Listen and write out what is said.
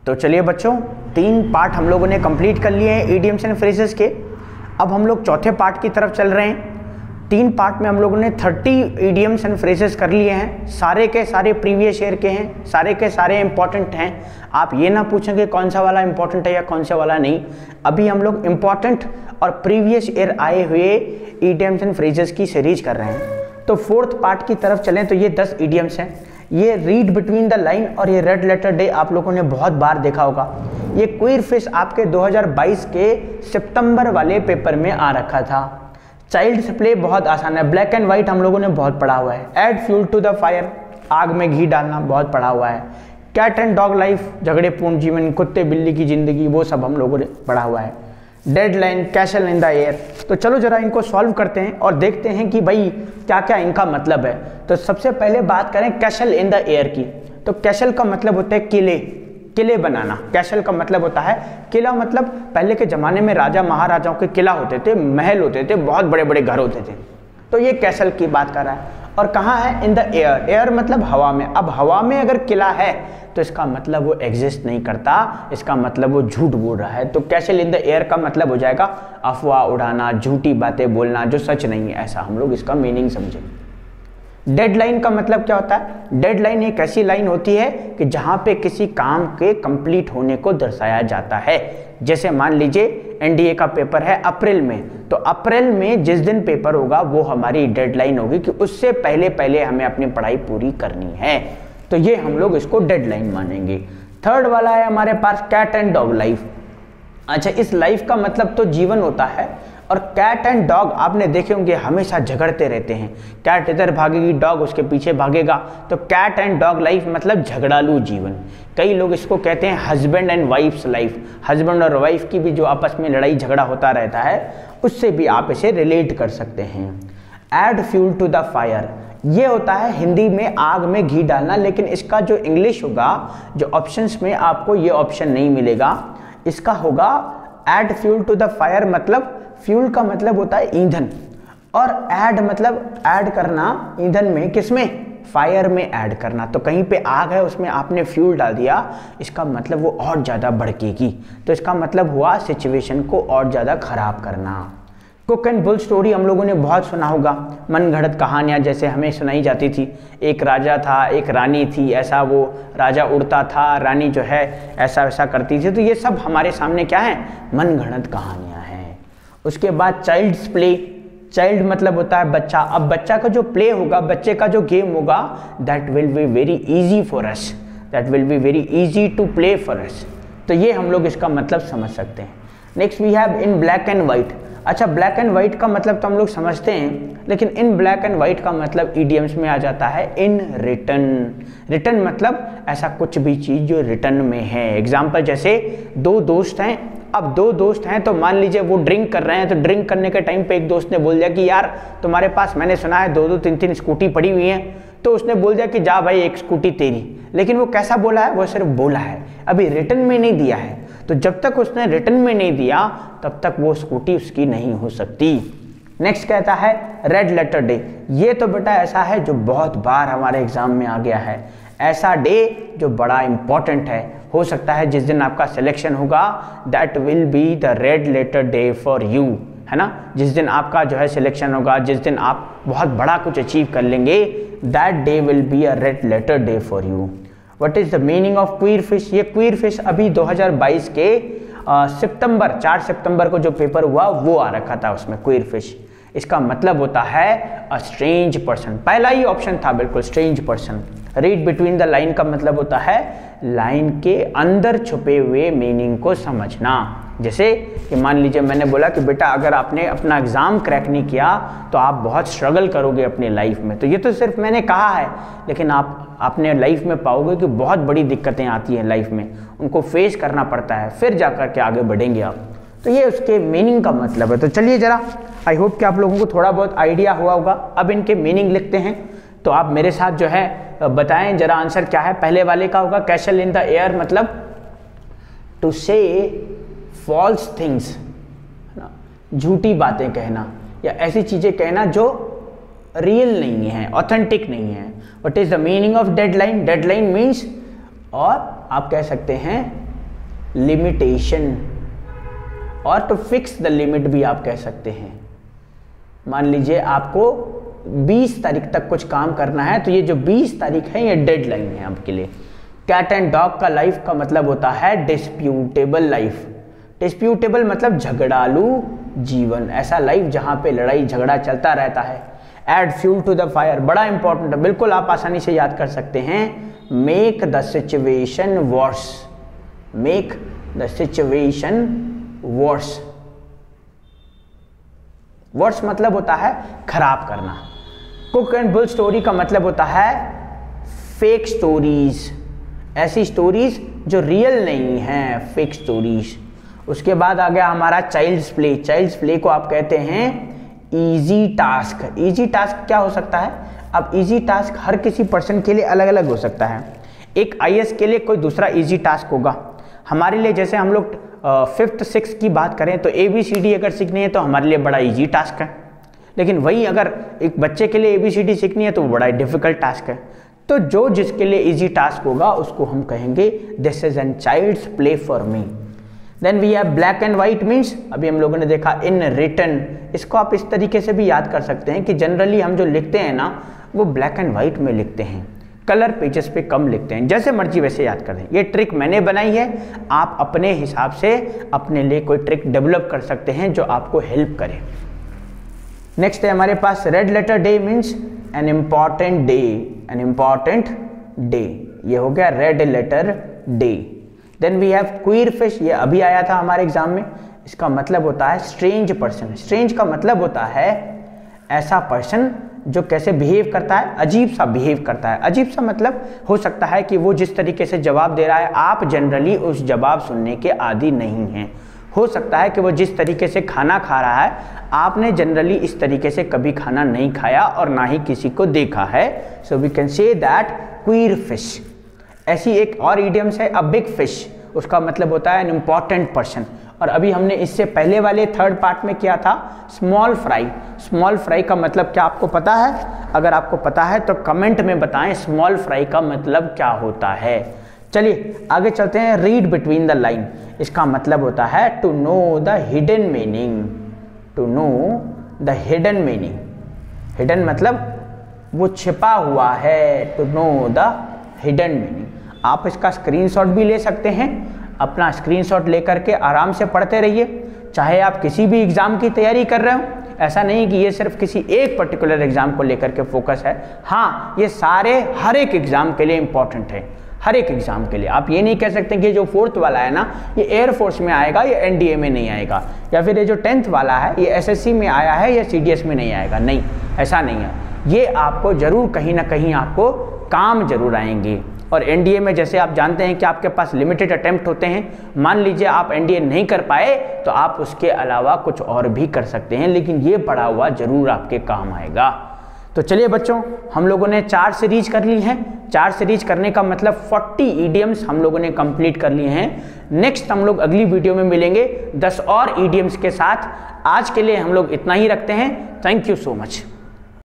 तो चलिए बच्चों, 3 पार्ट हम लोगों ने कंप्लीट कर लिए हैं इडियम्स एंड फ्रेजेस के। अब हम लोग चौथे पार्ट की तरफ चल रहे हैं। 3 पार्ट में हम लोगों ने 30 इडियम्स एंड फ्रेजेस कर लिए हैं। सारे के सारे प्रीवियस ईयर के हैं, सारे के सारे इंपॉर्टेंट हैं। आप ये ना पूछें कि कौन सा वाला इंपॉर्टेंट है या कौन सा वाला नहीं। अभी हम लोग इंपॉर्टेंट और प्रीवियस ईयर आए हुए इडियम्स एंड फ्रेजेस की सीरीज कर रहे हैं। तो 4th पार्ट की तरफ चलें तो ये 10 इडियम्स हैं। ये रीड बिटवीन द लाइन और ये रेड लेटर डे आप लोगों ने बहुत बार देखा होगा। ये क्वीर फिश आपके 2022 के सितंबर वाले पेपर में आ रखा था। चाइल्ड्स प्ले बहुत आसान है। ब्लैक एंड व्हाइट हम लोगों ने बहुत पढ़ा हुआ है। Add fuel to the fire, आग में घी डालना, बहुत पढ़ा हुआ है। कैट एंड डॉग लाइफ, झगड़ेपूर्ण जीवन, कुत्ते बिल्ली की जिंदगी, वो सब हम लोगों ने पढ़ा हुआ है। Deadline, castle in the air. तो चलो जरा इनको सॉल्व करते हैं और देखते हैं कि भाई क्या क्या इनका मतलब है। तो सबसे पहले बात करें कैसल इन द एयर की। तो कैसल का मतलब होता है किले, किले बनाना। कैसल का मतलब होता है किला। मतलब पहले के ज़माने में राजा महाराजाओं के किला होते थे, महल होते थे, बहुत बड़े बड़े घर होते थे। तो ये कैसल की बात कर रहा है। और कहाँ है? In the air. एयर मतलब हवा में। अब हवा में अगर किला है तो इसका मतलब वो एग्जिस्ट नहीं करता, इसका मतलब वो झूठ बोल रहा है। तो कैसल इन द एयर का मतलब हो जाएगा अफवाह उड़ाना, झूठी बातें बोलना जो सच नहीं है, ऐसा हम लोग इसका मीनिंग समझें। डेडलाइन का मतलब क्या होता है? डेडलाइन एक ऐसी लाइन होती है कि जहाँ पे किसी काम के कंप्लीट होने को दर्शाया जाता है। जैसे मान लीजिए एनडीए का पेपर है अप्रैल में, तो अप्रैल में जिस दिन पेपर होगा वो हमारी डेडलाइन होगी कि उससे पहले पहले हमें अपनी पढ़ाई पूरी करनी है। तो ये हम लोग इसको डेडलाइन मानेंगे। 3rd वाला है हमारे पास कैट एंड डॉग लाइफ। अच्छा, इस लाइफ का मतलब तो जीवन होता है। और कैट एंड डॉग आपने देखे होंगे हमेशा झगड़ते रहते हैं। कैट इधर भागेगी, डॉग उसके पीछे भागेगा। तो कैट एंड डॉग लाइफ मतलब झगड़ालू जीवन। कई लोग इसको कहते हैं husband and wife's life. Husband और वाइफ की भी जो आपस में लड़ाई झगड़ा होता रहता है, उससे भी आप इसे रिलेट कर सकते हैं। Add fuel to the fire, ये होता है हिंदी में आग में घी डालना, लेकिन इसका जो इंग्लिश होगा, जो ऑप्शंस में आपको ये ऑप्शन नहीं मिलेगा, इसका होगा add fuel to the fire. मतलब फ्यूल का मतलब होता है ईंधन, और ऐड मतलब ऐड करना ईंधन में, किसमें? फायर में ऐड करना। तो कहीं पे आग है, उसमें आपने फ्यूल डाल दिया, इसका मतलब वो और ज़्यादा भड़केगी। तो इसका मतलब हुआ सिचुएशन को और ज़्यादा खराब करना। कुक एंड बुल स्टोरी हम लोगों ने बहुत सुना होगा। मनगढ़ंत कहानियाँ जैसे हमें सुनाई जाती थी। एक राजा था, एक रानी थी, ऐसा वो राजा उड़ता था, रानी जो है ऐसा वैसा करती थी। तो ये सब हमारे सामने क्या है? मनगढ़ंत कहानियाँ हैं। उसके बाद चाइल्ड्स प्ले। चाइल्ड मतलब होता है बच्चा। अब बच्चा का जो प्ले होगा, बच्चे का जो गेम होगा, that will be very easy for us, that will be very easy to play for us. तो ये हम लोग इसका मतलब समझ सकते हैं। Next we have in black and white. अच्छा, ब्लैक एंड व्हाइट का मतलब तो हम लोग समझते हैं, लेकिन इन ब्लैक एंड व्हाइट का मतलब इडियम्स में आ जाता है इन रिटन। रिटन मतलब ऐसा कुछ भी चीज़ जो रिटन में है। एग्जाम्पल जैसे 2 दोस्त हैं। अब 2 दोस्त हैं तो मान लीजिए वो ड्रिंक कर रहे हैं। तो ड्रिंक करने के टाइम पे एक दोस्त ने बोल दिया कि यार तुम्हारे पास मैंने सुना है 2-2, 3-3 स्कूटी पड़ी हुई हैं। तो उसने बोल दिया कि जा भाई, एक स्कूटी तेरी। लेकिन वो कैसा बोला है? वो सिर्फ बोला है, अभी रिटन में नहीं दिया है। तो जब तक उसने रिटन में नहीं दिया तब तक वो स्कूटी उसकी नहीं हो सकती। नेक्स्ट कहता है रेड लेटर डे। ये तो बेटा ऐसा है जो बहुत बार हमारे एग्जाम में आ गया है। ऐसा डे जो बड़ा इंपॉर्टेंट है, हो सकता है जिस दिन आपका सिलेक्शन होगा, that will be the red letter day for you, है ना। जिस दिन आपका जो है सिलेक्शन होगा, जिस दिन आप बहुत बड़ा कुछ अचीव कर लेंगे, that day will be a red letter day for you. What is the meaning of queer fish? ये क्वीर फिश अभी 2022 के सितंबर 4 सितंबर को जो पेपर हुआ वो आ रखा था, उसमें क्वीर फिश। इसका मतलब होता है अ स्ट्रेंज पर्सन। पहला ही ऑप्शन था बिल्कुल, strange person. Read between the line का मतलब होता है लाइन के अंदर छुपे हुए मीनिंग को समझना। जैसे कि मान लीजिए मैंने बोला कि बेटा अगर आपने अपना एग्ज़ाम क्रैक नहीं किया तो आप बहुत स्ट्रगल करोगे अपनी लाइफ में। तो ये तो सिर्फ मैंने कहा है, लेकिन आप अपने लाइफ में पाओगे कि बहुत बड़ी दिक्कतें आती हैं लाइफ में, उनको फेस करना पड़ता है, फिर जाकर के आगे बढ़ेंगे आप। तो ये उसके मीनिंग का मतलब है। तो चलिए जरा, आई होप कि आप लोगों को थोड़ा बहुत आइडिया हुआ होगा। अब इनके मीनिंग लिखते हैं, तो आप मेरे साथ जो है बताएं जरा आंसर क्या है। पहले वाले का होगा कैसल इन द एयर, मतलब टू से फॉल्स थिंग्स, झूठी बातें कहना या ऐसी चीज़ें कहना जो रियल नहीं है, ऑथेंटिक नहीं है। What is the meaning of deadline? Deadline means, और आप कह सकते हैं लिमिटेशन, और टू फिक्स द लिमिट भी आप कह सकते हैं। मान लीजिए आपको 20 तारीख तक कुछ काम करना है, तो ये जो 20 तारीख है ये डेडलाइन है आपके लिए। कैट एंड डॉग का लाइफ का मतलब होता है डिस्प्यूटेबल लाइफ। डिस्प्यूटेबल मतलब झगड़ालू जीवन, ऐसा लाइफ जहां पे लड़ाई झगड़ा चलता रहता है। Add fuel to the fire, बड़ा इंपॉर्टेंट है, बिल्कुल आप आसानी से याद कर सकते हैं। Make the situation worse, make the situation worse. Worse मतलब होता है खराब करना। कुक एंड बुल स्टोरी का मतलब होता है फेक स्टोरीज, ऐसी स्टोरीज जो रियल नहीं है, फेक स्टोरीज। उसके बाद आ गया हमारा चाइल्ड्स प्ले। चाइल्ड्स प्ले को आप कहते हैं इजी टास्क। इजी टास्क क्या हो सकता है? अब इजी टास्क हर किसी पर्सन के लिए अलग अलग हो सकता है। एक आईएएस के लिए कोई दूसरा इजी टास्क होगा। हमारे लिए जैसे हम लोग 5th 6th की बात करें तो ABCD अगर सीखनी है तो हमारे लिए बड़ा इजी टास्क है, लेकिन वही अगर एक बच्चे के लिए ABCD सीखनी है तो वो बड़ा डिफिकल्ट टास्क है। तो जो जिसके लिए इजी टास्क होगा उसको हम कहेंगे this is an child's play for me. Then we have black and white means, अभी हम लोगों ने देखा इन रिटन। इसको आप इस तरीके से भी याद कर सकते हैं कि जनरली हम जो लिखते हैं ना वो ब्लैक एंड व्हाइट में लिखते हैं, कलर पेजेस पे कम लिखते हैं। जैसे मर्जी वैसे याद कर दें। ये ट्रिक मैंने बनाई है, आप अपने हिसाब से अपने लिए कोई ट्रिक डेवलप कर सकते हैं जो आपको हेल्प करे। नेक्स्ट है हमारे पास red letter day means an important day, an important day, ये हो गया red letter day. Then we have queer fish, ये अभी आया था हमारे एग्जाम में। इसका मतलब होता है स्ट्रेंज पर्सन। स्ट्रेंज का मतलब होता है ऐसा पर्सन जो कैसे बिहेव करता है, अजीब सा बिहेव करता है। अजीब सा मतलब हो सकता है कि वो जिस तरीके से जवाब दे रहा है आप जनरली उस जवाब सुनने के आदी नहीं हैं। हो सकता है कि वो जिस तरीके से खाना खा रहा है आपने जनरली इस तरीके से कभी खाना नहीं खाया और ना ही किसी को देखा है। So we can say that queer fish. ऐसी एक और इडियम्स है अ बिग फिश, उसका मतलब होता है एन इम्पॉर्टेंट पर्सन। और अभी हमने इससे पहले वाले 3rd पार्ट में किया था स्मॉल फ्राई। स्मॉल फ्राई का मतलब क्या आपको पता है? अगर आपको पता है तो कमेंट में बताएं स्मॉल फ्राई का मतलब क्या होता है। चलिए आगे चलते हैं। रीड बिटवीन द लाइन, इसका मतलब होता है to know the hidden meaning, to know the hidden meaning. Hidden मतलब वो छिपा हुआ है, to know the hidden meaning. आप इसका स्क्रीनशॉट भी ले सकते हैं, अपना स्क्रीनशॉट लेकर के आराम से पढ़ते रहिए। चाहे आप किसी भी एग्जाम की तैयारी कर रहे हो, ऐसा नहीं कि ये सिर्फ किसी एक पर्टिकुलर एग्जाम को लेकर के फोकस है। हाँ, ये सारे हर एक एग्जाम के लिए इंपॉर्टेंट है, हर एक एग्जाम के लिए। आप ये नहीं कह सकते कि जो 4th वाला है ना ये एयरफोर्स में आएगा, ये NDA में नहीं आएगा, या फिर ये जो 10th वाला है ये SSC में आया है या CDS में नहीं आएगा। नहीं, ऐसा नहीं है। ये आपको जरूर कहीं ना कहीं आपको काम जरूर आएंगे। और NDA में जैसे आप जानते हैं कि आपके पास लिमिटेड अटेम्प्ट होते हैं। मान लीजिए आप NDA नहीं कर पाए तो आप उसके अलावा कुछ और भी कर सकते हैं, लेकिन ये पढ़ा हुआ जरूर आपके काम आएगा। तो चलिए बच्चों, हम लोगों ने 4 सीरीज कर ली हैं। 4 सीरीज करने का मतलब 40 ईडियम्स हम लोगों ने कंप्लीट कर लिए हैं। नेक्स्ट हम लोग अगली वीडियो में मिलेंगे 10 और ईडियम्स के साथ। आज के लिए हम लोग इतना ही रखते हैं। Thank you so much.